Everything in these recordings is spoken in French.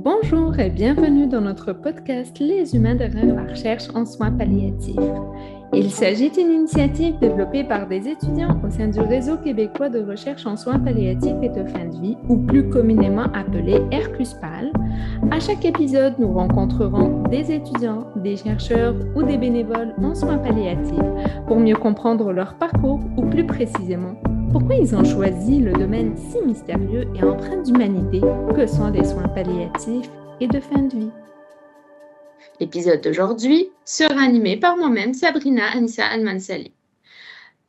Bonjour et bienvenue dans notre podcast Les humains derrière la recherche en soins palliatifs. Il s'agit d'une initiative développée par des étudiants au sein du Réseau québécois de recherche en soins palliatifs et de fin de vie, ou plus communément appelé RQSPAL. À chaque épisode, nous rencontrerons des étudiants, des chercheurs ou des bénévoles en soins palliatifs pour mieux comprendre leur parcours ou plus précisément pourquoi ils ont choisi le domaine si mystérieux et empreint d'humanité que sont les soins palliatifs et de fin de vie. L'épisode d'aujourd'hui sera animé par moi-même, Sabrina Anissa Almansali.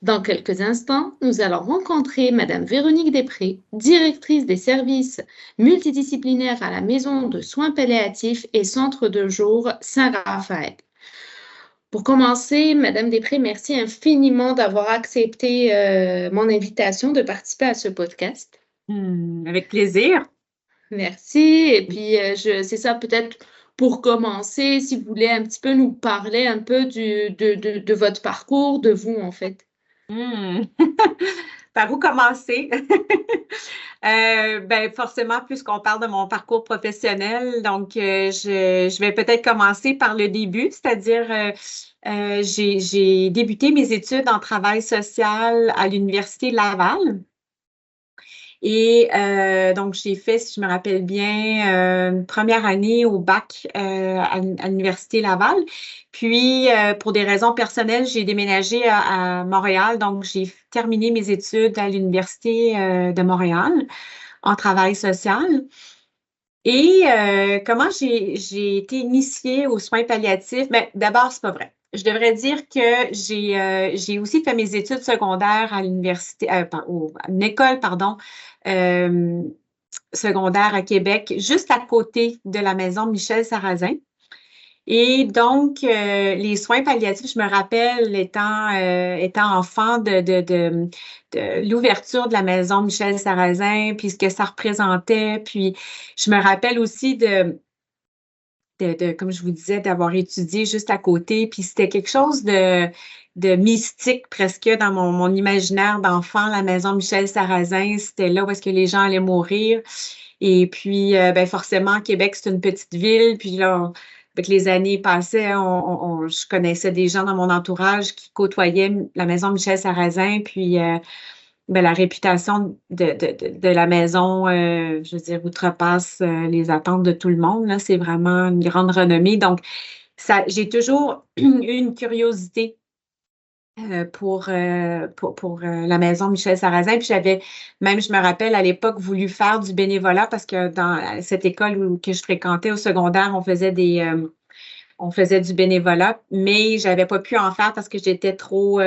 Dans quelques instants, nous allons rencontrer Madame Véronique Després, directrice des services multidisciplinaires à la Maison de soins palliatifs et Centre de jour Saint-Raphaël. Pour commencer, Madame Després, merci infiniment d'avoir accepté mon invitation de participer à ce podcast. Avec plaisir. Merci. Et puis, c'est ça, peut-être pour commencer, si vous voulez un petit peu nous parler un peu de votre parcours, de vous, en fait. Par où commencer? Forcément, puisqu'on parle de mon parcours professionnel, donc je vais peut-être commencer par le début, c'est-à-dire j'ai débuté mes études en travail social à l'Université Laval. Et donc, j'ai fait, si je me rappelle bien, une première année au bac à l'Université Laval. Puis, pour des raisons personnelles, j'ai déménagé à Montréal. Donc, j'ai terminé mes études à l'Université de Montréal en travail social. Et comment j'ai été initiée aux soins palliatifs? Mais d'abord, c'est pas vrai. Je devrais dire que j'ai aussi fait mes études secondaires à l'université, à une école, pardon, secondaire à Québec, juste à côté de la maison Michel Sarrazin. Et donc, les soins palliatifs, je me rappelle étant enfant de l'ouverture de la maison Michel Sarrazin, puis ce que ça représentait. Puis, je me rappelle aussi comme je vous disais, d'avoir étudié juste à côté. Puis, c'était quelque chose de mystique presque dans mon imaginaire d'enfant. La maison Michel Sarrazin, c'était là où est-ce que les gens allaient mourir. Et puis, forcément, Québec, c'est une petite ville. Puis là, avec les années passées, je connaissais des gens dans mon entourage qui côtoyaient la maison Michel Sarrazin. Puis, la réputation de la maison, je veux dire, outrepasse les attentes de tout le monde. Là, c'est vraiment une grande renommée. Donc, j'ai toujours eu une curiosité pour la maison Michel Sarrazin. Puis j'avais même, je me rappelle, à l'époque, voulu faire du bénévolat parce que dans cette école que je fréquentais au secondaire, on faisait du bénévolat, mais j'avais pas pu en faire parce que j'étais trop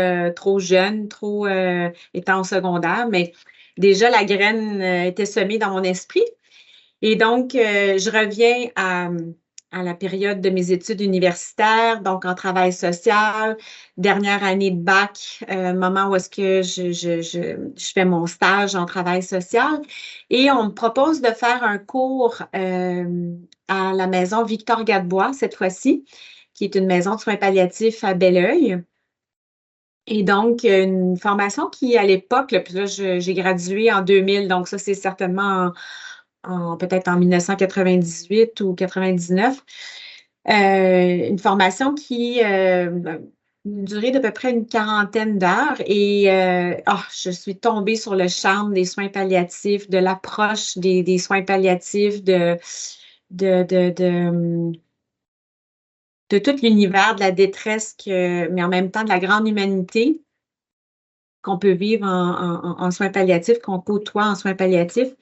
jeune, étant au secondaire. Mais déjà, la graine était semée dans mon esprit. Et donc, je reviens à la période de mes études universitaires, donc en travail social, dernière année de bac, moment où est-ce que je fais mon stage en travail social. Et on me propose de faire un cours à la maison Victor Gadebois, cette fois-ci, qui est une maison de soins palliatifs à Belleuil. Et donc, une formation qui, à l'époque, là, puis là, j'ai gradué en 2000, donc ça, c'est certainement peut-être en 1998 ou 99. Une formation qui une durée d'à peu près une quarantaine d'heures et je suis tombée sur le charme des soins palliatifs, de l'approche des soins palliatifs, de tout l'univers de la détresse, mais en même temps de la grande humanité qu'on peut vivre en soins palliatifs, qu'on côtoie en soins palliatifs.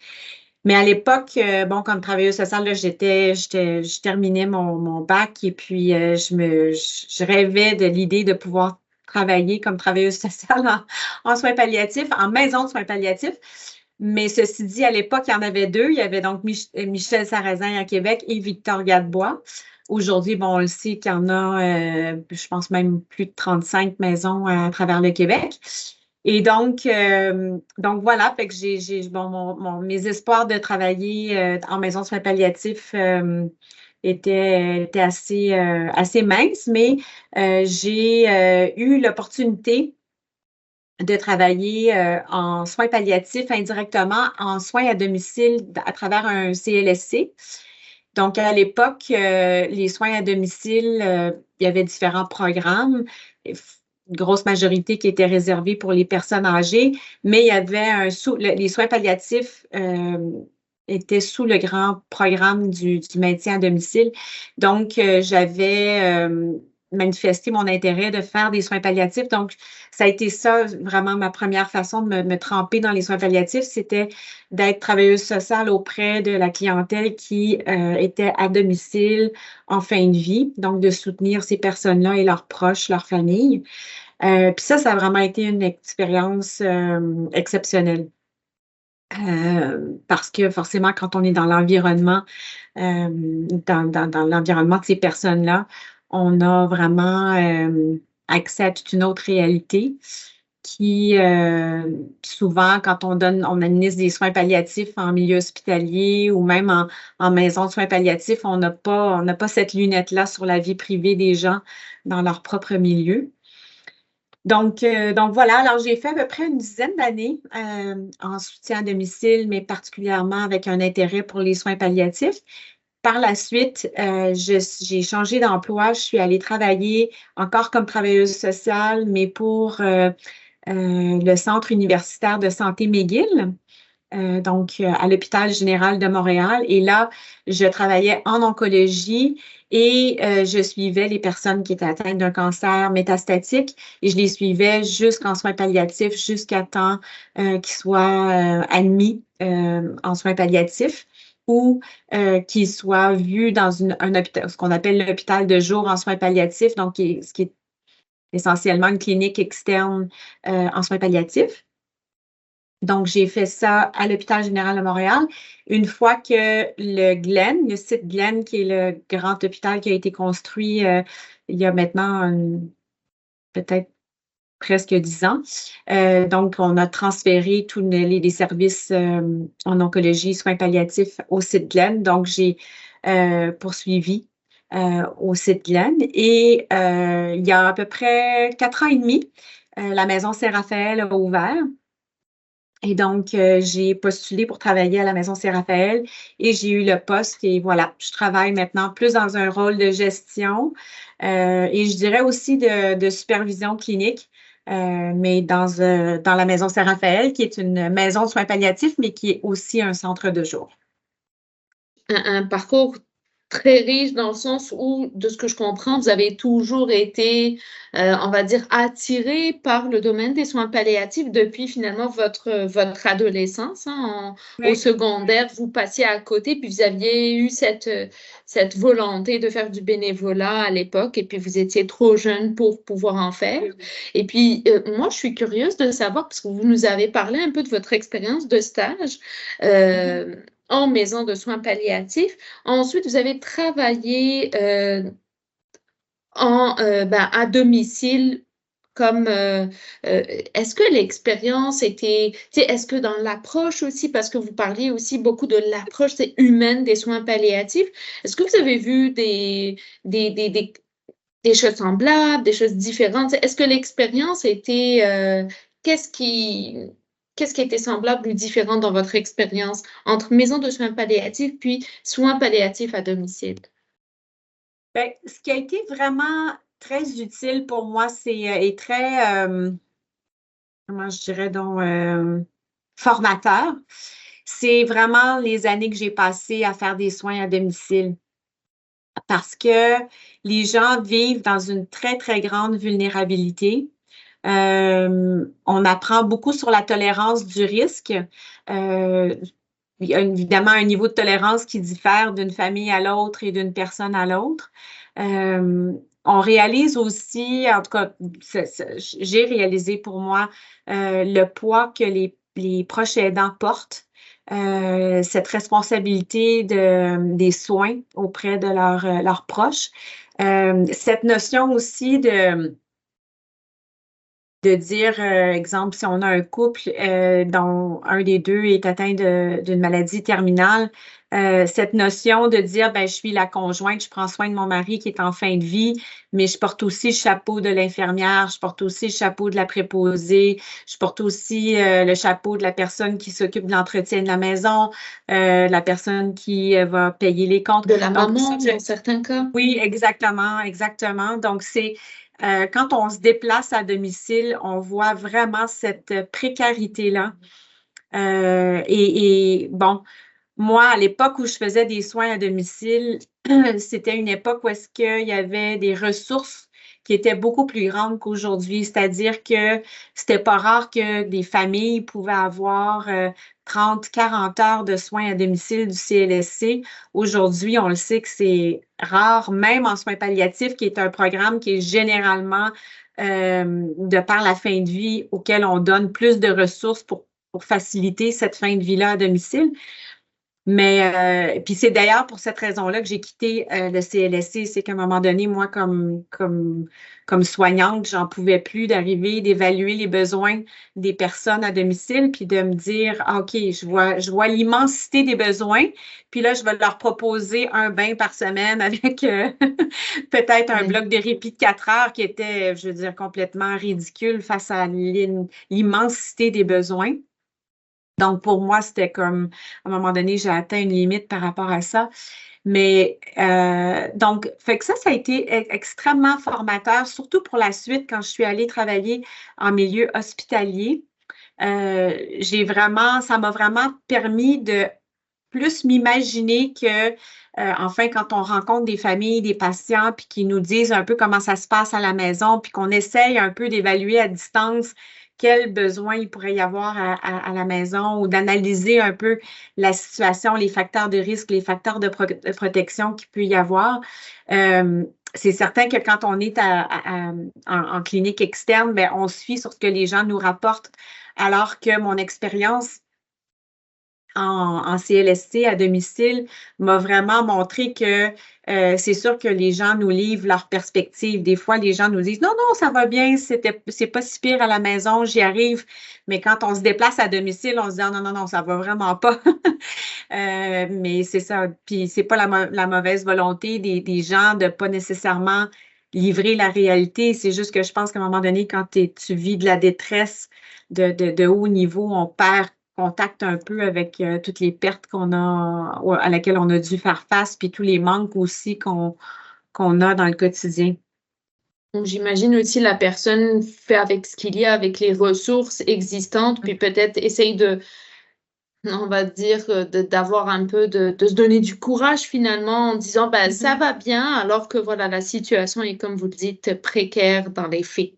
Mais à l'époque, comme travailleuse sociale, là, je terminais mon bac et puis je rêvais de l'idée de pouvoir travailler comme travailleuse sociale en soins palliatifs, en maison de soins palliatifs. Mais ceci dit, à l'époque, il y en avait deux. Il y avait donc Michel Sarrazin à Québec et Victor Gadebois. Aujourd'hui, on le sait qu'il y en a, je pense même plus de 35 maisons à travers le Québec. Et donc voilà, fait que mes espoirs de travailler en maison de soins palliatifs étaient assez minces, mais j'ai eu l'opportunité de travailler en soins palliatifs indirectement, en soins à domicile à travers un CLSC. Donc, à l'époque, les soins à domicile, il y avait différents programmes, une grosse majorité qui étaient réservés pour les personnes âgées, mais il y avait les soins palliatifs étaient sous le grand programme du maintien à domicile. Donc, j'avais manifesté mon intérêt de faire des soins palliatifs. Donc, ça a été ça, vraiment, ma première façon de me tremper dans les soins palliatifs, c'était d'être travailleuse sociale auprès de la clientèle qui était à domicile en fin de vie, donc de soutenir ces personnes-là et leurs proches, leurs familles. Puis ça a vraiment été une expérience exceptionnelle. Parce que forcément, quand on est dans l'environnement, dans l'environnement de ces personnes-là, on a vraiment accès à toute une autre réalité qui, souvent, quand on administre des soins palliatifs en milieu hospitalier ou même en maison de soins palliatifs, on n'a pas cette lunette-là sur la vie privée des gens dans leur propre milieu. Donc voilà, alors j'ai fait à peu près une dizaine d'années en soutien à domicile, mais particulièrement avec un intérêt pour les soins palliatifs. Par la suite, j'ai changé d'emploi. Je suis allée travailler encore comme travailleuse sociale, mais pour le Centre universitaire de santé McGill, à l'hôpital général de Montréal. Et là, je travaillais en oncologie et je suivais les personnes qui étaient atteintes d'un cancer métastatique et je les suivais jusqu'en soins palliatifs, jusqu'à temps qu'ils soient admis en soins palliatifs ou qu'ils soient vus dans un hôpital, ce qu'on appelle l'hôpital de jour en soins palliatifs, donc ce qui est essentiellement une clinique externe en soins palliatifs. Donc, j'ai fait ça à l'hôpital général de Montréal. Une fois que le site Glenn, qui est le grand hôpital qui a été construit il y a maintenant peut-être presque 10 ans. Donc, on a transféré tous les services en oncologie, soins palliatifs au site Glenn. Donc, j'ai poursuivi au site Glenn. Et il y a à peu près 4 ans et demi, la maison Saint-Raphaël a ouvert. Et donc, j'ai postulé pour travailler à la Maison Saint-Raphaël et j'ai eu le poste et voilà, je travaille maintenant plus dans un rôle de gestion et je dirais aussi de supervision clinique, mais dans la Maison Saint-Raphaël, qui est une maison de soins palliatifs, mais qui est aussi un centre de jour. Un parcours très riche dans le sens où, de ce que je comprends, vous avez toujours été, on va dire, attiré par le domaine des soins palliatifs depuis finalement votre adolescence. Oui. Au secondaire, vous passiez à côté, puis vous aviez eu cette volonté de faire du bénévolat à l'époque, et puis vous étiez trop jeune pour pouvoir en faire. Et puis, moi, je suis curieuse de savoir, parce que vous nous avez parlé un peu de votre expérience de stage. En maison de soins palliatifs. Ensuite, vous avez travaillé à domicile comme est-ce que l'expérience était, est-ce que dans l'approche aussi, parce que vous parliez aussi beaucoup de l'approche humaine des soins palliatifs, est-ce que vous avez vu des choses semblables, des choses différentes? Est-ce que l'expérience était, qu'est-ce qui était semblable ou différent dans votre expérience entre maison de soins palliatifs puis soins palliatifs à domicile? Bien, ce qui a été vraiment très utile pour moi, et très, comment je dirais donc, formateur, c'est vraiment les années que j'ai passées à faire des soins à domicile. Parce que les gens vivent dans une très, très grande vulnérabilité. On apprend beaucoup sur la tolérance du risque. Il y a évidemment un niveau de tolérance qui diffère d'une famille à l'autre et d'une personne à l'autre. On réalise aussi, en tout cas, j'ai réalisé pour moi le poids que les proches aidants portent, cette responsabilité des soins auprès de leurs proches. Cette notion aussi de dire, exemple, si on a un couple dont un des deux est atteint d'une maladie terminale, cette notion de dire, ben, je suis la conjointe, je prends soin de mon mari qui est en fin de vie, mais je porte aussi le chapeau de l'infirmière, je porte aussi le chapeau de la préposée, je porte aussi le chapeau de la personne qui s'occupe de l'entretien de la maison, la personne qui va payer les comptes. De la Donc, maman, ça, dans certains cas. oui, exactement, exactement. Donc, c'est quand on se déplace à domicile, on voit vraiment cette précarité-là. Et bon, moi, à l'époque où je faisais des soins à domicile, c'était une époque où est-ce qu'il y avait des ressources qui étaient beaucoup plus grandes qu'aujourd'hui. C'est-à-dire que c'était pas rare que des familles pouvaient avoir 30, 40 heures de soins à domicile du CLSC. Aujourd'hui, on le sait que c'est rare, même en soins palliatifs, qui est un programme qui est généralement, de par la fin de vie, auquel on donne plus de ressources pour faciliter cette fin de vie-là à domicile. Mais puis c'est d'ailleurs pour cette raison-là que j'ai quitté le CLSC, c'est qu'à un moment donné, moi, comme soignante, j'en pouvais plus d'arriver, d'évaluer les besoins des personnes à domicile, puis de me dire, ah, OK, je vois l'immensité des besoins, puis là, je vais leur proposer un bain par semaine avec peut-être un bloc de répit de 4 heures qui était, je veux dire, complètement ridicule face à l'immensité des besoins. Donc, pour moi, c'était comme, à un moment donné, j'ai atteint une limite par rapport à ça. Mais donc, fait que ça a été extrêmement formateur, surtout pour la suite, quand je suis allée travailler en milieu hospitalier. Ça m'a vraiment permis de plus m'imaginer que, enfin, quand on rencontre des familles, des patients, puis qui nous disent un peu comment ça se passe à la maison, puis qu'on essaye un peu d'évaluer à distance quels besoins il pourrait y avoir à la maison ou d'analyser un peu la situation, les facteurs de risque, les facteurs de protection qu'il peut y avoir. C'est certain que quand on est en clinique externe, bien, on se fie sur ce que les gens nous rapportent, alors que mon expérience en CLSC à domicile m'a vraiment montré que c'est sûr que les gens nous livrent leur perspective. Des fois, les gens nous disent « Non, non, ça va bien, c'est pas si pire à la maison, j'y arrive. » Mais quand on se déplace à domicile, on se dit « Non, non, non, ça va vraiment pas. » Mais c'est ça. Puis c'est pas la mauvaise volonté des gens de pas nécessairement livrer la réalité. C'est juste que je pense qu'à un moment donné, quand tu vis de la détresse de haut niveau, on perd contact un peu avec toutes les pertes à laquelle on a dû faire face, puis tous les manques aussi qu'on a dans le quotidien. Donc, j'imagine aussi la personne fait avec ce qu'il y a, avec les ressources existantes, puis peut-être essaye on va dire, d'avoir un peu de se donner du courage finalement en disant ben, ça va bien, alors que voilà, la situation est, comme vous le dites, précaire dans les faits.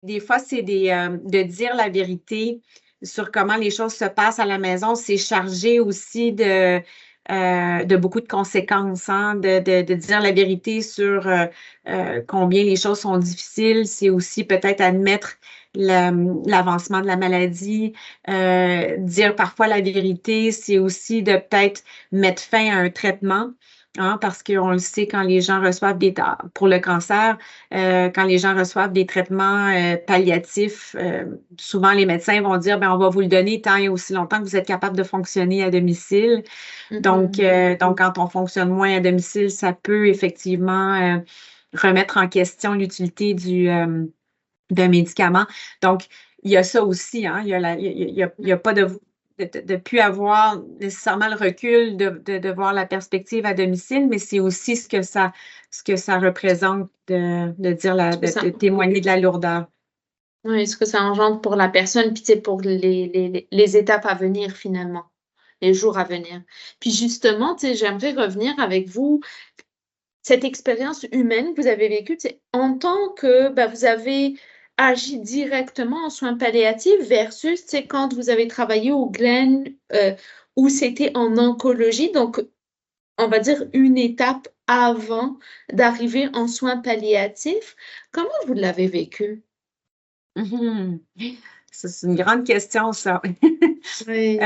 Des fois, c'est de dire la vérité sur comment les choses se passent à la maison, c'est chargé aussi de beaucoup de conséquences, hein, de dire la vérité sur combien les choses sont difficiles. C'est aussi peut-être admettre l'avancement de la maladie, dire parfois la vérité, c'est aussi de peut-être mettre fin à un traitement. Hein, parce qu'on le sait, quand les gens reçoivent pour le cancer, quand les gens reçoivent des traitements palliatifs, souvent les médecins vont dire, ben, on va vous le donner tant et aussi longtemps que vous êtes capable de fonctionner à domicile. Donc, quand on fonctionne moins à domicile, ça peut effectivement remettre en question l'utilité d'un médicament. Donc, il y a ça aussi, hein, il y a pas de plus avoir nécessairement le recul de voir la perspective à domicile, mais c'est aussi ce que ça représente de dire de témoigner de la lourdeur. Oui, ce que ça engendre pour la personne, puis c'est pour les étapes à venir finalement, les jours à venir. Puis justement, j'aimerais revenir avec vous, cette expérience humaine que vous avez vécue, en tant que vous avez agi directement en soins palliatifs versus quand vous avez travaillé au Glen où c'était en oncologie, donc on va dire une étape avant d'arriver en soins palliatifs. Comment vous l'avez vécu? C'est une grande question, ça. Oui.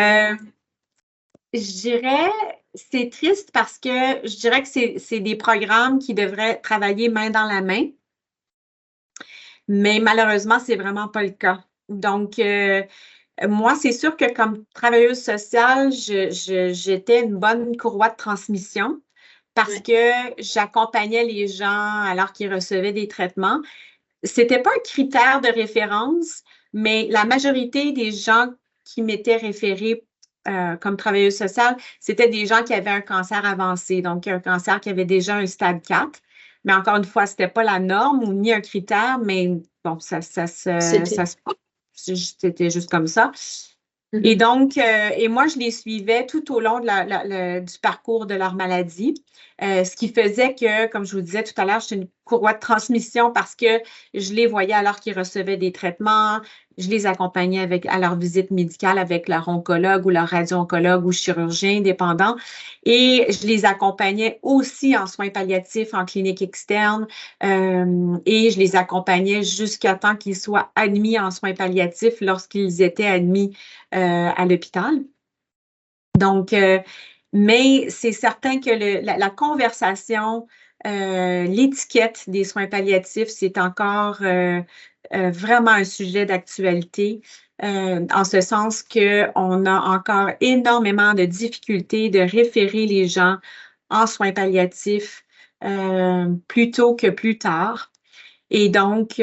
Je dirais, c'est triste parce que je dirais que c'est des programmes qui devraient travailler main dans la main. mais malheureusement, c'est vraiment pas le cas. Donc, moi, c'est sûr que comme travailleuse sociale, j'étais une bonne courroie de transmission parce Ouais. que j'accompagnais les gens alors qu'ils recevaient des traitements. C'était pas un critère de référence, mais la majorité des gens qui m'étaient référés comme travailleuse sociale, c'était des gens qui avaient un cancer avancé, donc un cancer qui avait déjà un stade 4. Mais encore une fois, c'était pas la norme ou ni un critère, mais bon, C'était. c'était juste comme ça. Et Mhm. donc, et moi, je les suivais tout au long du parcours de leur maladie, ce qui faisait que, comme je vous disais tout à l'heure, j'étais une courroie de transmission parce que je les voyais alors qu'ils recevaient des traitements, je les accompagnais à leur visite médicale avec leur oncologue ou leur radio-oncologue ou chirurgien dépendant, et je les accompagnais aussi en soins palliatifs en clinique externe, et je les accompagnais jusqu'à temps qu'ils soient admis en soins palliatifs lorsqu'ils étaient admis à l'hôpital. Donc, mais c'est certain que la conversation, l'étiquette des soins palliatifs, c'est encore vraiment un sujet d'actualité, en ce sens qu'on a encore énormément de difficultés de référer les gens en soins palliatifs plus tôt que plus tard. Et donc,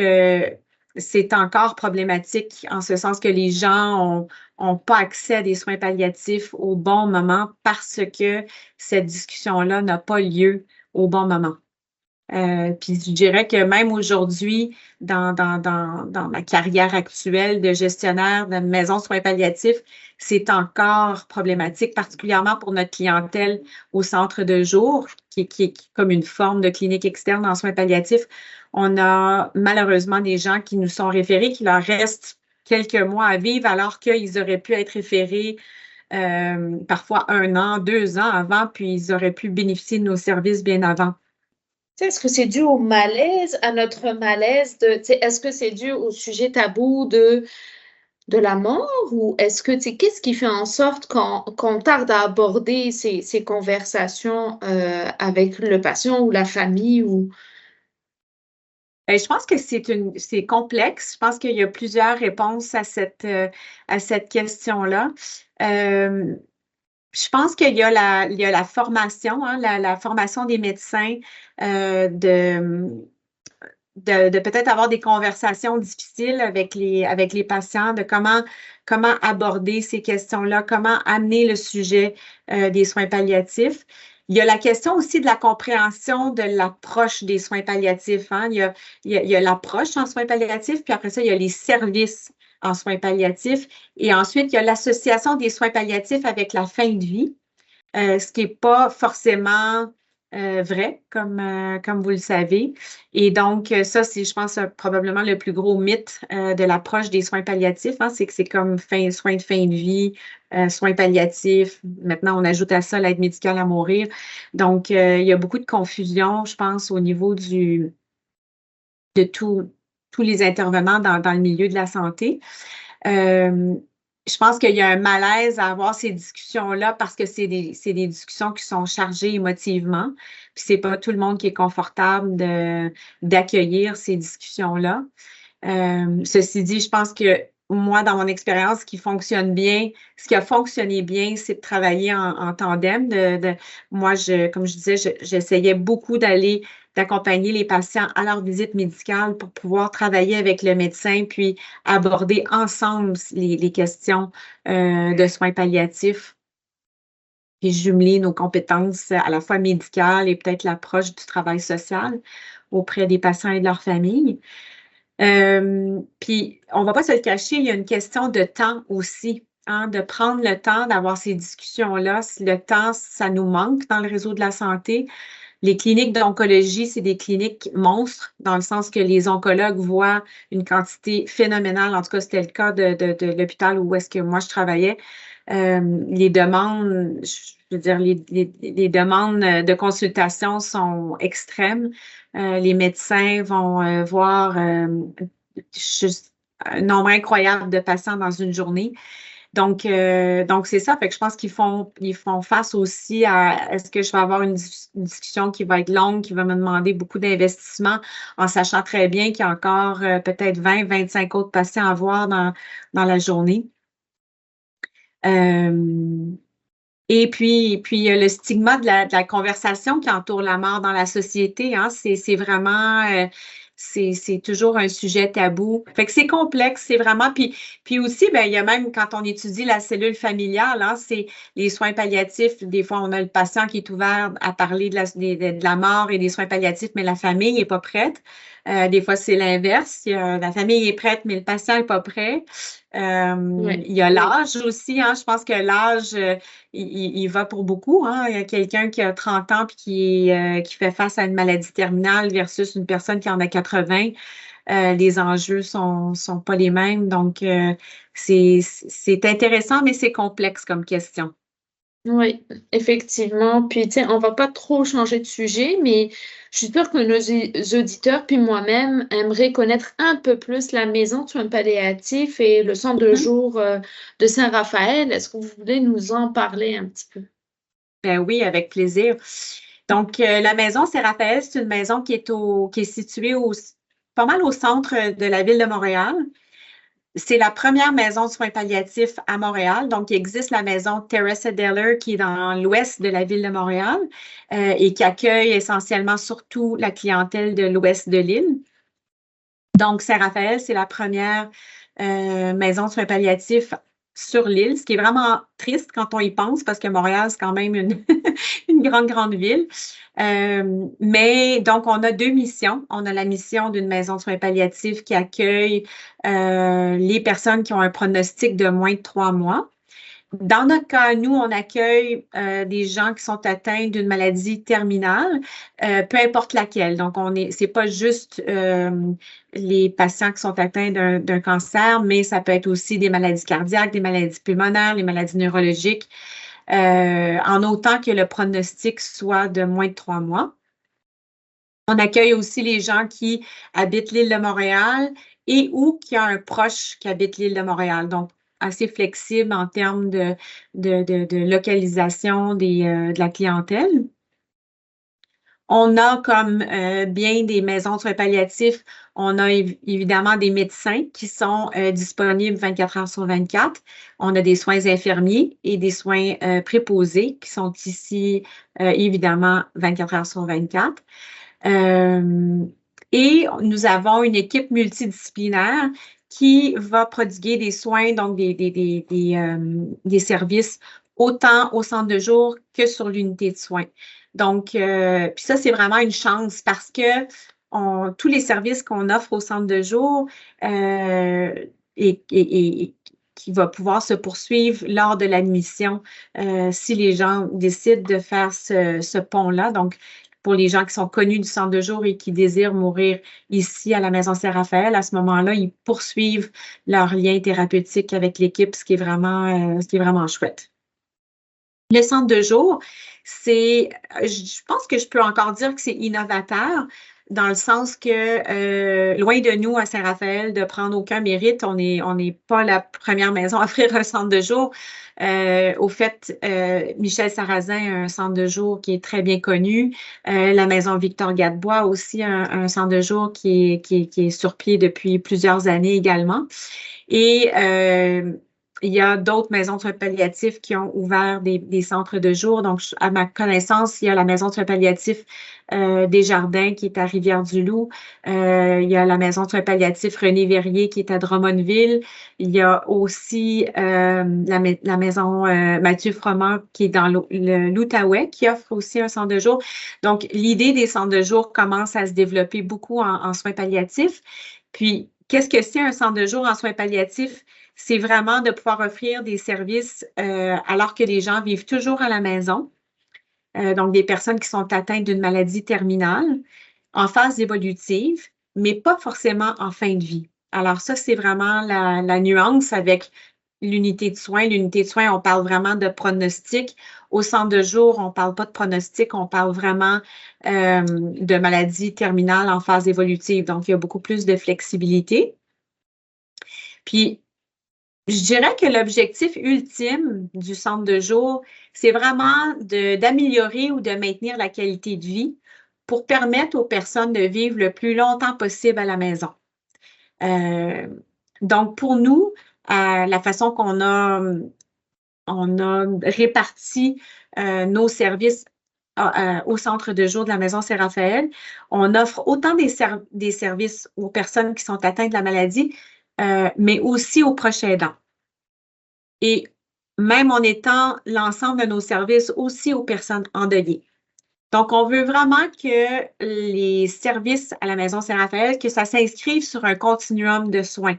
c'est encore problématique en ce sens que les gens ont pas accès à des soins palliatifs au bon moment parce que cette discussion-là n'a pas lieu au bon moment. Puis je dirais que même aujourd'hui, dans ma carrière actuelle de gestionnaire de maison de soins palliatifs, c'est encore problématique, particulièrement pour notre clientèle au centre de jour, qui est comme une forme de clinique externe en soins palliatifs. On a malheureusement des gens qui nous sont référés, qui leur restent quelques mois à vivre alors qu'ils auraient pu être référés parfois 1 an, 2 ans avant, puis ils auraient pu bénéficier de nos services bien avant. Est-ce que c'est dû au malaise, à notre malaise est-ce que c'est dû au sujet tabou de la mort ou est-ce que, qu'est-ce qui fait en sorte qu'on tarde à aborder ces conversations avec le patient ou la famille ou... Ben, je pense que c'est complexe. Je pense qu'il y a plusieurs réponses à cette question-là. Je pense qu'il y a il y a la formation, hein, la formation des médecins de peut-être avoir des conversations difficiles avec les patients, de comment aborder ces questions-là, comment amener le sujet des soins palliatifs. Il y a la question aussi de la compréhension de l'approche des soins palliatifs, hein. Il y a l'approche en soins palliatifs, puis après ça, il y a les services en soins palliatifs. Et ensuite, il y a l'association des soins palliatifs avec la fin de vie, ce qui n'est pas forcément vrai, comme vous le savez. Et donc, ça, c'est, je pense, probablement le plus gros mythe de l'approche des soins palliatifs, hein, c'est que c'est comme soins de fin de vie, soins palliatifs. Maintenant, on ajoute à ça l'aide médicale à mourir. Donc, il y a beaucoup de confusion, je pense, au niveau de tous les intervenants dans le milieu de la santé. Je pense qu'il y a un malaise à avoir ces discussions-là parce que c'est des discussions qui sont chargées émotivement. Puis c'est pas tout le monde qui est confortable d'accueillir ces discussions-là. Ceci dit, je pense que moi, dans mon expérience, ce qui a fonctionné bien, c'est de travailler en tandem. Moi, comme je disais, j'essayais beaucoup d'accompagner les patients à leur visite médicale pour pouvoir travailler avec le médecin, puis aborder ensemble les questions de soins palliatifs, puis jumeler nos compétences à la fois médicales et peut-être l'approche du travail social auprès des patients et de leurs familles. Puis, on ne va pas se le cacher, il y a une question de temps aussi, hein, de prendre le temps d'avoir ces discussions-là. Si le temps, ça nous manque dans le réseau de la santé. Les cliniques d'oncologie, c'est des cliniques monstres, dans le sens que les oncologues voient une quantité phénoménale. En tout cas, c'était le cas de l'hôpital où est-ce que moi je travaillais. Les demandes, je veux dire, les demandes de consultation sont extrêmes. Les médecins vont voir juste un nombre incroyable de patients dans une journée. Donc c'est ça. Fait que je pense qu'ils font face aussi à est-ce que je vais avoir une discussion qui va être longue, qui va me demander beaucoup d'investissement, en sachant très bien qu'il y a encore peut-être 20, 25 autres patients à voir dans la journée. Et puis il y a le stigma de la conversation qui entoure la mort dans la société, hein. C'est vraiment, c'est toujours un sujet tabou. Fait que c'est complexe, c'est vraiment. Puis aussi, ben il y a même quand on étudie la cellule familiale, hein, c'est les soins palliatifs. Des fois, on a le patient qui est ouvert à parler de la mort et des soins palliatifs, mais la famille n'est pas prête. Des fois, c'est l'inverse. La famille est prête, mais le patient n'est pas prêt. Il y a l'âge aussi, hein. Je pense que l'âge, il va pour beaucoup, hein. Il y a quelqu'un qui a 30 ans puis qui fait face à une maladie terminale versus une personne qui en a 80. Les enjeux sont pas les mêmes. Donc, c'est intéressant, mais c'est complexe comme question. Oui, effectivement. Puis, tu sais, on va pas trop changer de sujet, mais je suis sûre que nos auditeurs, puis moi-même, aimeraient connaître un peu plus la maison de soins palliatifs et le centre de jour de Saint-Raphaël. Est-ce que vous voulez nous en parler un petit peu? Ben oui, avec plaisir. Donc, la maison Saint-Raphaël, c'est une maison qui est située pas mal au centre de la ville de Montréal. C'est la première maison de soins palliatifs à Montréal. Donc, il existe la maison Teresa Deller qui est dans l'ouest de la ville de Montréal et qui accueille essentiellement surtout la clientèle de l'ouest de l'île. Donc, Saint-Raphaël, c'est la première maison de soins palliatifs sur l'île, ce qui est vraiment triste quand on y pense parce que Montréal, c'est quand même une grande ville. Mais donc, on a deux missions. On a la mission d'une maison de soins palliatifs qui accueille les personnes qui ont un pronostic de moins de 3 mois. Dans notre cas, nous, on accueille des gens qui sont atteints d'une maladie terminale, peu importe laquelle. Donc, c'est pas juste les patients qui sont atteints d'un cancer, mais ça peut être aussi des maladies cardiaques, des maladies pulmonaires, les maladies neurologiques, en autant que le pronostic soit de moins de 3 mois. On accueille aussi les gens qui habitent l'île de Montréal et ou qui ont un proche qui habite l'île de Montréal. Donc, assez flexible en termes de localisation de la clientèle. On a comme bien des maisons de soins palliatifs, on a évidemment des médecins qui sont disponibles 24 heures sur 24. On a des soins infirmiers et des soins préposés qui sont ici évidemment 24 heures sur 24. Et nous avons une équipe multidisciplinaire qui va prodiguer des soins, donc des services autant au centre de jour que sur l'unité de soins. Donc, puis ça, c'est vraiment une chance parce que tous les services qu'on offre au centre de jour et qui va pouvoir se poursuivre lors de l'admission si les gens décident de faire ce pont-là. Donc, pour les gens qui sont connus du centre de jour et qui désirent mourir ici à la Maison Saint-Raphaël, à ce moment-là, ils poursuivent leur lien thérapeutique avec l'équipe, ce qui est vraiment chouette. Le centre de jour, je pense que je peux encore dire que c'est innovateur dans le sens que, loin de nous à Saint-Raphaël, de prendre aucun mérite, on n'est pas la première maison à offrir un centre de jour. Au fait, Michel Sarrazin a un centre de jour qui est très bien connu. La maison Victor Gadebois aussi un centre de jour qui est sur pied depuis plusieurs années également. Et il y a d'autres maisons de soins palliatifs qui ont ouvert des centres de jour. Donc, à ma connaissance, il y a la maison de soins palliatifs des Jardins qui est à Rivière-du-Loup. Il y a la maison de soins palliatifs René Verrier qui est à Drummondville. Il y a aussi la maison Mathieu Froment qui est dans l'Outaouais qui offre aussi un centre de jour. Donc, l'idée des centres de jour commence à se développer beaucoup en soins palliatifs. Puis, qu'est-ce que c'est un centre de jour en soins palliatifs? C'est vraiment de pouvoir offrir des services alors que les gens vivent toujours à la maison. Donc, des personnes qui sont atteintes d'une maladie terminale, en phase évolutive, mais pas forcément en fin de vie. Alors ça, c'est vraiment la nuance avec l'unité de soins. L'unité de soins, on parle vraiment de pronostic. Au centre de jour, on ne parle pas de pronostic, on parle vraiment de maladie terminale en phase évolutive. Donc, il y a beaucoup plus de flexibilité. Puis, Je dirais que l'objectif ultime du centre de jour, c'est vraiment d'améliorer ou de maintenir la qualité de vie pour permettre aux personnes de vivre le plus longtemps possible à la maison. Donc, pour nous, la façon qu'on a réparti nos services au centre de jour de la Maison Saint-Raphaël, on offre autant des services aux personnes qui sont atteintes de la maladie, mais aussi aux proches aidants. Et même en étant l'ensemble de nos services aussi aux personnes endeuillées. Donc, on veut vraiment que les services à la Maison Saint-Raphaël, que ça s'inscrive sur un continuum de soins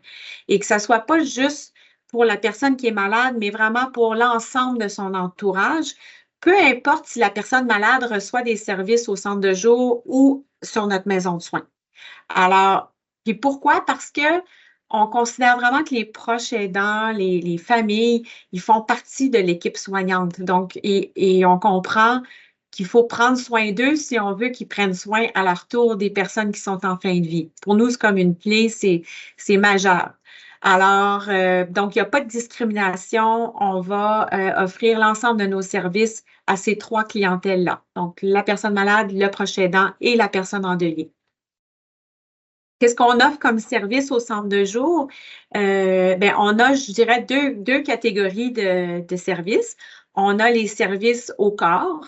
et que ça ne soit pas juste pour la personne qui est malade, mais vraiment pour l'ensemble de son entourage, peu importe si la personne malade reçoit des services au centre de jour ou sur notre maison de soins. Alors, puis pourquoi? Parce que on considère vraiment que les proches aidants, les familles, ils font partie de l'équipe soignante. Donc, et on comprend qu'il faut prendre soin d'eux si on veut qu'ils prennent soin à leur tour des personnes qui sont en fin de vie. Pour nous, c'est comme une clé, c'est majeur. Alors, donc, il n'y a pas de discrimination. On va offrir l'ensemble de nos services à ces trois clientèles-là. Donc, la personne malade, le proche aidant et la personne endeuillée. Qu'est-ce qu'on offre comme service au centre de jour? On a, je dirais, deux catégories de services. On a les services au corps.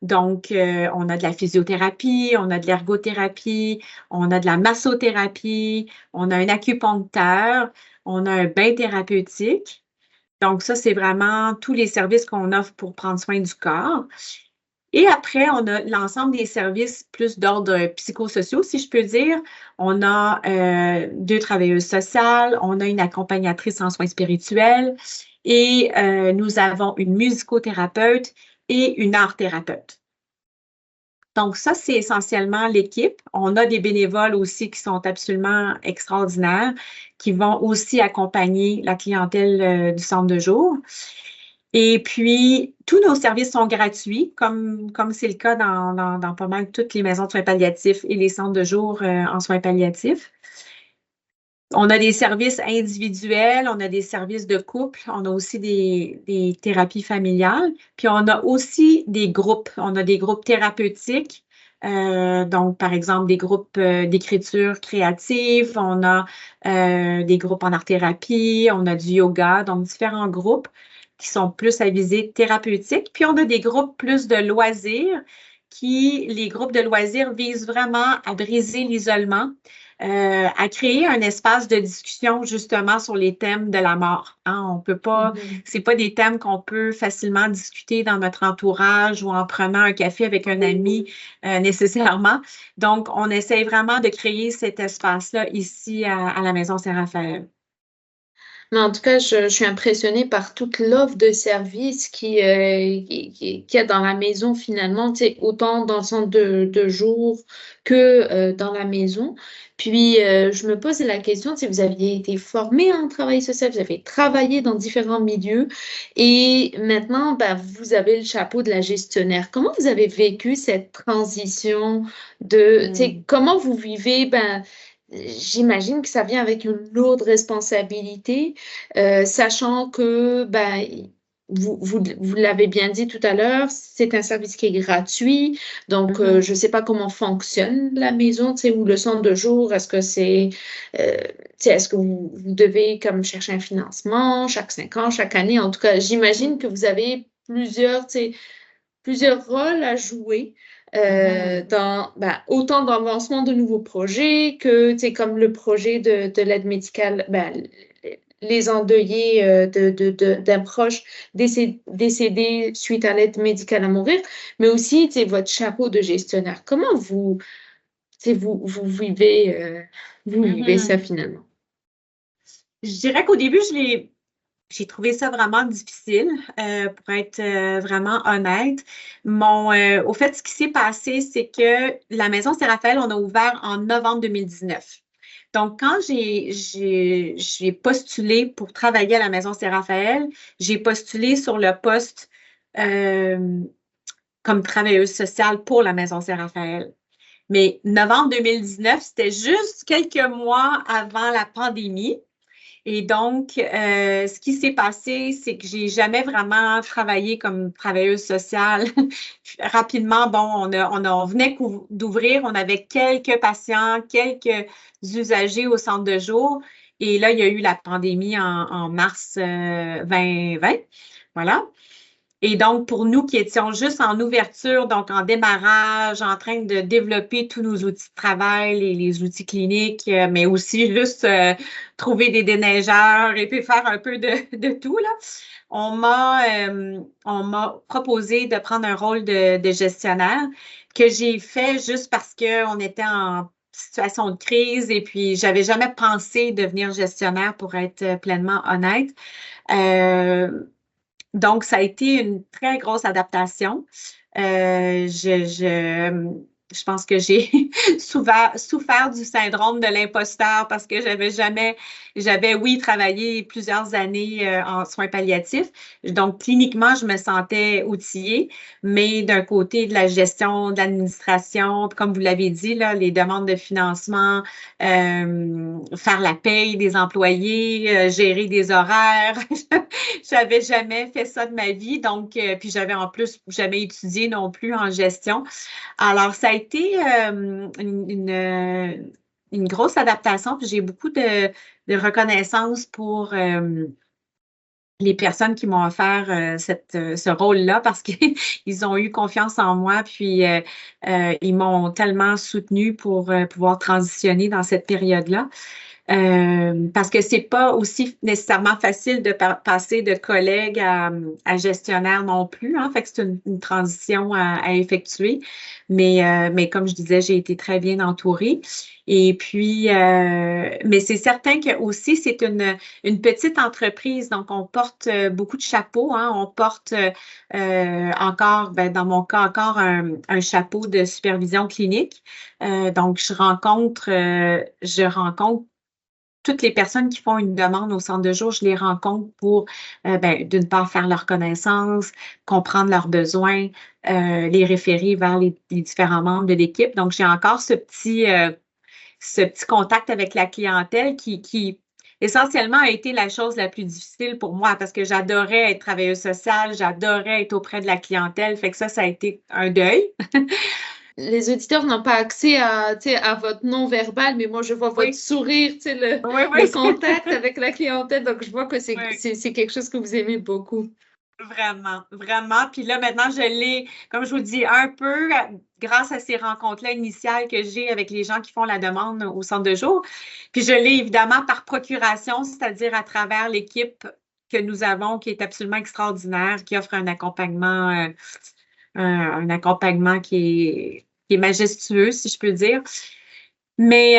Donc, on a de la physiothérapie, on a de l'ergothérapie, on a de la massothérapie, on a un acupuncteur, on a un bain thérapeutique. Donc, ça, c'est vraiment tous les services qu'on offre pour prendre soin du corps. Et après, on a l'ensemble des services plus d'ordre psychosociaux, si je peux dire. On a 2 travailleuses sociales, on a une accompagnatrice en soins spirituels et nous avons une musicothérapeute et une art-thérapeute. Donc, ça, c'est essentiellement l'équipe. On a des bénévoles aussi qui sont absolument extraordinaires, qui vont aussi accompagner la clientèle du centre de jour. Et puis, tous nos services sont gratuits, comme c'est le cas dans pas mal toutes les maisons de soins palliatifs et les centres de jour en soins palliatifs. On a des services individuels, on a des services de couple, on a aussi des thérapies familiales, puis on a aussi des groupes. On a des groupes thérapeutiques, donc par exemple des groupes d'écriture créative, on a des groupes en art-thérapie, on a du yoga, donc différents groupes qui sont plus à visée thérapeutique. Puis on a des groupes plus de loisirs les groupes de loisirs visent vraiment à briser l'isolement, à créer un espace de discussion justement sur les thèmes de la mort. Hein? On peut pas, c'est pas des thèmes qu'on peut facilement discuter dans notre entourage ou en prenant un café avec un ami nécessairement. Donc, on essaie vraiment de créer cet espace-là ici à la Maison Saint-Raphaël. Mais en tout cas, je suis impressionnée par toute l'offre de services qu'il y a dans la maison finalement, autant dans le centre de jour que dans la maison. Puis, je me pose la question, si vous aviez été formé en travail social, vous avez travaillé dans différents milieux et maintenant, vous avez le chapeau de la gestionnaire. Comment vous avez vécu cette transition comment vous vivez, j'imagine que ça vient avec une lourde responsabilité, sachant que, vous l'avez bien dit tout à l'heure, c'est un service qui est gratuit. Donc, je ne sais pas comment fonctionne la maison, ou le centre de jour. Est-ce que est-ce que vous devez comme chercher un financement chaque 5 ans, chaque année? En tout cas, j'imagine que vous avez plusieurs rôles à jouer. Autant dans l'avancement de nouveaux projets que comme le projet de l'aide médicale, les endeuillés d'un proche décédé suite à l'aide médicale à mourir, mais aussi votre chapeau de gestionnaire. Comment vous vivez ça finalement? Je dirais qu'au début, j'ai trouvé ça vraiment difficile, pour être vraiment honnête. Au fait, ce qui s'est passé, c'est que la Maison Saint-Raphaël, on a ouvert en novembre 2019. Donc, quand j'ai postulé pour travailler à la Maison Saint-Raphaël, j'ai postulé sur le poste comme travailleuse sociale pour la Maison Saint-Raphaël. Mais novembre 2019, c'était juste quelques mois avant la pandémie. Et donc, ce qui s'est passé, c'est que j'ai jamais vraiment travaillé comme travailleuse sociale. Rapidement, bon, on venait d'ouvrir, on avait quelques patients, quelques usagers au centre de jour. Et là, il y a eu la pandémie en mars 2020. Voilà. Et donc, pour nous qui étions juste en ouverture, donc en démarrage, en train de développer tous nos outils de travail, les outils cliniques, mais aussi juste trouver des déneigeurs et puis faire un peu de tout, là. On m'a proposé de prendre un rôle de gestionnaire que j'ai fait juste parce qu'on était en situation de crise et puis j'avais jamais pensé devenir gestionnaire pour être pleinement honnête. Donc, ça a été une très grosse adaptation. Je pense que j'ai souffert du syndrome de l'imposteur parce que j'avais, oui, travaillé plusieurs années en soins palliatifs. Donc, cliniquement, je me sentais outillée, mais d'un côté de la gestion, de l'administration, comme vous l'avez dit, là, les demandes de financement, faire la paye des employés, gérer des horaires. J'avais jamais fait ça de ma vie, donc, puis j'avais en plus jamais étudié non plus en gestion. Alors, ça a été une grosse adaptation, puis j'ai beaucoup de reconnaissance pour les personnes qui m'ont offert ce rôle-là parce qu'ils ont eu confiance en moi, puis ils m'ont tellement soutenue pour pouvoir transitionner dans cette période-là. Parce que c'est pas aussi nécessairement facile de passer de collègue à gestionnaire non plus, hein. Fait que c'est une transition à effectuer. Mais comme je disais, j'ai été très bien entourée. Et puis, mais c'est certain que aussi c'est une petite entreprise, donc on porte beaucoup de chapeaux, hein. On porte encore, dans mon cas, encore un chapeau de supervision clinique. Donc, je rencontre toutes les personnes qui font une demande au centre de jour, je les rencontre pour, d'une part, faire leur connaissance, comprendre leurs besoins, les référer vers les différents membres de l'équipe. Donc, j'ai encore ce petit contact avec la clientèle qui essentiellement a été la chose la plus difficile pour moi parce que j'adorais être travailleuse sociale, j'adorais être auprès de la clientèle. Fait que ça a été un deuil. Les auditeurs n'ont pas accès à votre non-verbal, mais moi, je vois votre sourire, le contact avec la clientèle. Donc, je vois que c'est quelque chose que vous aimez beaucoup. Vraiment, vraiment. Puis là, maintenant, je l'ai, comme je vous dis, un peu grâce à ces rencontres-là initiales que j'ai avec les gens qui font la demande au centre de jour. Puis je l'ai évidemment par procuration, c'est-à-dire à travers l'équipe que nous avons, qui est absolument extraordinaire, qui offre un accompagnement qui est majestueux, si je peux dire. Mais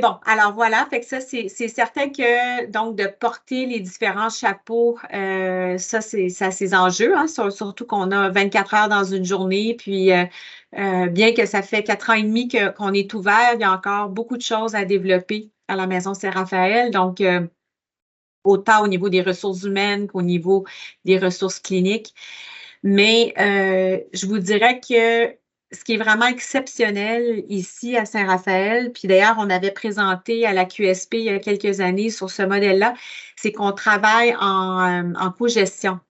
bon, alors voilà, fait que ça, c'est certain que donc de porter les différents chapeaux, ça a ses enjeux, hein, surtout qu'on a 24 heures dans une journée, puis bien que ça fait 4 ans et demi qu'on est ouvert, il y a encore beaucoup de choses à développer à la Maison Saint-Raphaël, donc autant au niveau des ressources humaines qu'au niveau des ressources cliniques. Mais je vous dirais que ce qui est vraiment exceptionnel ici à Saint-Raphaël, puis d'ailleurs, on avait présenté à la QSP il y a quelques années sur ce modèle-là, c'est qu'on travaille en co-gestion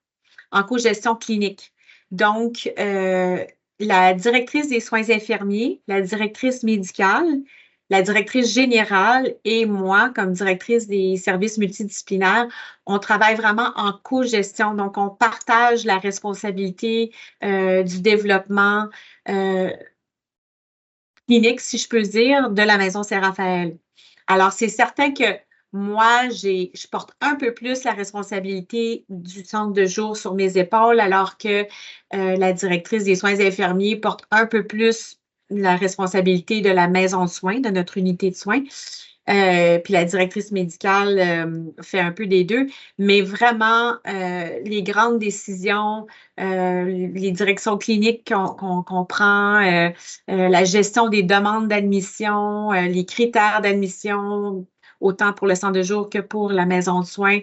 clinique. Donc, la directrice des soins infirmiers, la directrice médicale, la directrice générale et moi, comme directrice des services multidisciplinaires, on travaille vraiment en co-gestion. Donc, on partage la responsabilité du développement clinique, si je peux dire, de la Maison Saint-Raphaël. Alors, c'est certain que moi, je porte un peu plus la responsabilité du centre de jour sur mes épaules, alors que la directrice des soins infirmiers porte un peu plus la responsabilité de la maison de soins, de notre unité de soins. Puis la directrice médicale fait un peu des deux, mais vraiment, les grandes décisions, les directions cliniques qu'on prend, la gestion des demandes d'admission, les critères d'admission, autant pour le centre de jour que pour la maison de soins,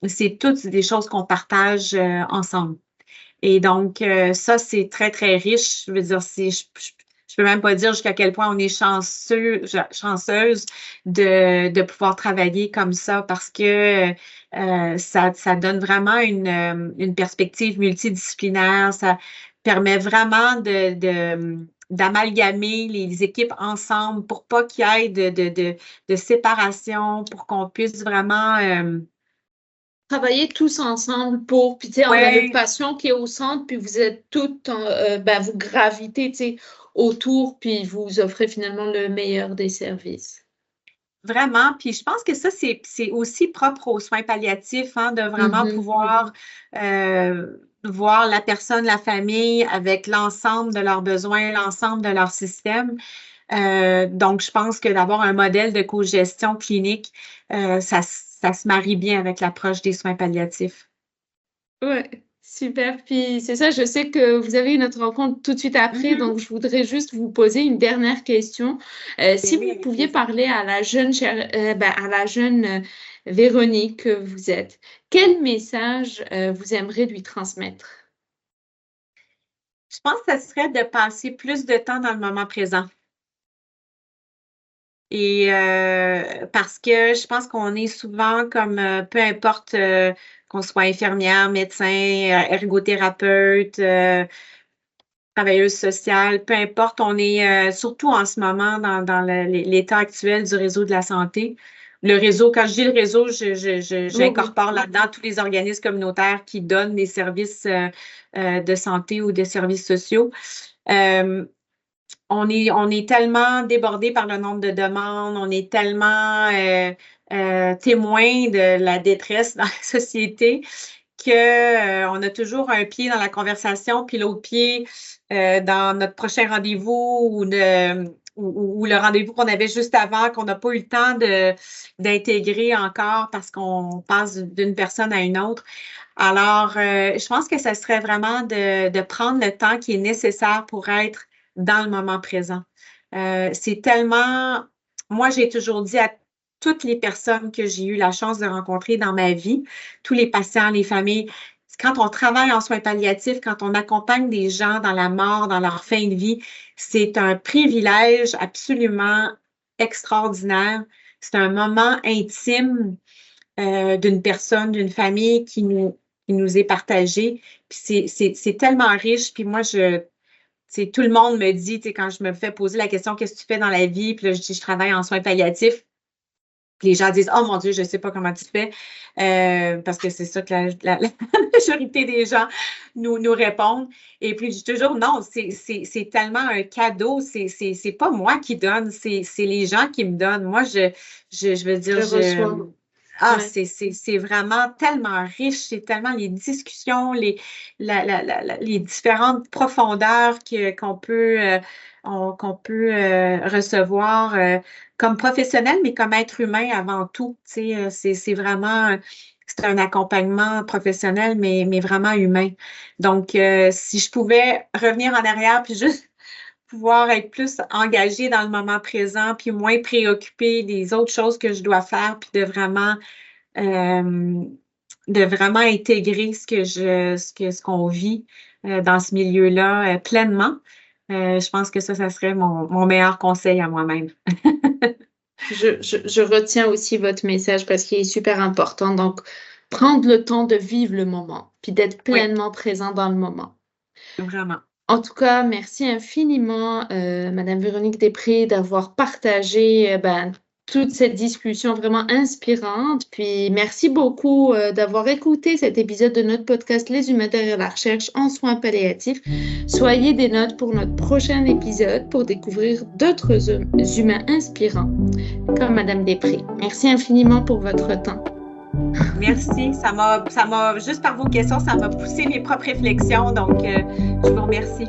c'est toutes des choses qu'on partage ensemble. Et donc, ça, c'est très, très riche. Je veux dire, je peux même pas dire jusqu'à quel point on est chanceuse de pouvoir travailler comme ça parce que ça donne vraiment une perspective multidisciplinaire. Ça permet vraiment d'amalgamer les équipes ensemble pour pas qu'il y ait de séparation, pour qu'on puisse vraiment travailler tous ensemble pour, puis tu sais, on a le patient qui est au centre, puis vous êtes toutes, vous gravitez, tu sais, autour, puis vous offrez finalement le meilleur des services. Vraiment, puis je pense que ça, c'est aussi propre aux soins palliatifs, hein, de vraiment pouvoir voir la personne, la famille avec l'ensemble de leurs besoins, l'ensemble de leur système. Donc, je pense que d'avoir un modèle de co-gestion clinique, ça se marie bien avec l'approche des soins palliatifs. Oui, super. Puis c'est ça, je sais que vous avez une autre rencontre tout de suite après, donc je voudrais juste vous poser une dernière question. Si vous pouviez parler à la jeune, Véronique que vous êtes, quel message vous aimeriez lui transmettre? Je pense que ce serait de passer plus de temps dans le moment présent. Et parce que je pense qu'on est souvent comme, peu importe qu'on soit infirmière, médecin, ergothérapeute, travailleuse sociale, peu importe, on est surtout en ce moment dans l'état actuel du réseau de la santé. Le réseau, quand je dis le réseau, j'incorpore là-dedans tous les organismes communautaires qui donnent des services de santé ou des services sociaux. On est tellement débordé par le nombre de demandes, on est tellement témoin de la détresse dans la société qu'on a toujours un pied dans la conversation puis l'autre pied dans notre prochain rendez-vous ou le rendez-vous qu'on avait juste avant, qu'on n'a pas eu le temps d'intégrer encore parce qu'on passe d'une personne à une autre. Alors, je pense que ça serait vraiment de prendre le temps qui est nécessaire pour être dans le moment présent. C'est tellement... Moi, j'ai toujours dit à toutes les personnes que j'ai eu la chance de rencontrer dans ma vie, tous les patients, les familles, quand on travaille en soins palliatifs, quand on accompagne des gens dans la mort, dans leur fin de vie, c'est un privilège absolument extraordinaire. C'est un moment intime d'une personne, d'une famille qui nous est partagé. Puis c'est tellement riche. Puis moi, tout le monde me dit, quand je me fais poser la question, qu'est-ce que tu fais dans la vie? Puis là, je dis, je travaille en soins palliatifs. Puis les gens disent, oh mon Dieu, je ne sais pas comment tu fais. Parce que c'est ça que la majorité des gens nous répondent. Et puis, je dis toujours, non, c'est tellement un cadeau. C'est pas moi qui donne, c'est les gens qui me donnent. Moi, je veux dire, c'est vraiment tellement riche, c'est tellement les discussions, les différentes profondeurs qu'on peut recevoir comme professionnel, mais comme être humain avant tout. C'est vraiment, c'est un accompagnement professionnel, mais vraiment humain. Donc, si je pouvais revenir en arrière puis juste pouvoir être plus engagée dans le moment présent, puis moins préoccupée des autres choses que je dois faire, puis de vraiment intégrer ce qu'on vit dans ce milieu-là pleinement. Je pense que ça serait mon meilleur conseil à moi-même. Je retiens aussi votre message parce qu'il est super important. Donc, prendre le temps de vivre le moment, puis d'être pleinement présent dans le moment. Vraiment. En tout cas, merci infiniment, Madame Véronique Després, d'avoir partagé toute cette discussion vraiment inspirante. Puis merci beaucoup d'avoir écouté cet épisode de notre podcast Les humains derrière la recherche en soins palliatifs. Soyez des notes pour notre prochain épisode pour découvrir d'autres humains inspirants comme Madame Després. Merci infiniment pour votre temps. Merci. Ça m'a, juste par vos questions, ça m'a poussé mes propres réflexions. Donc, je vous remercie.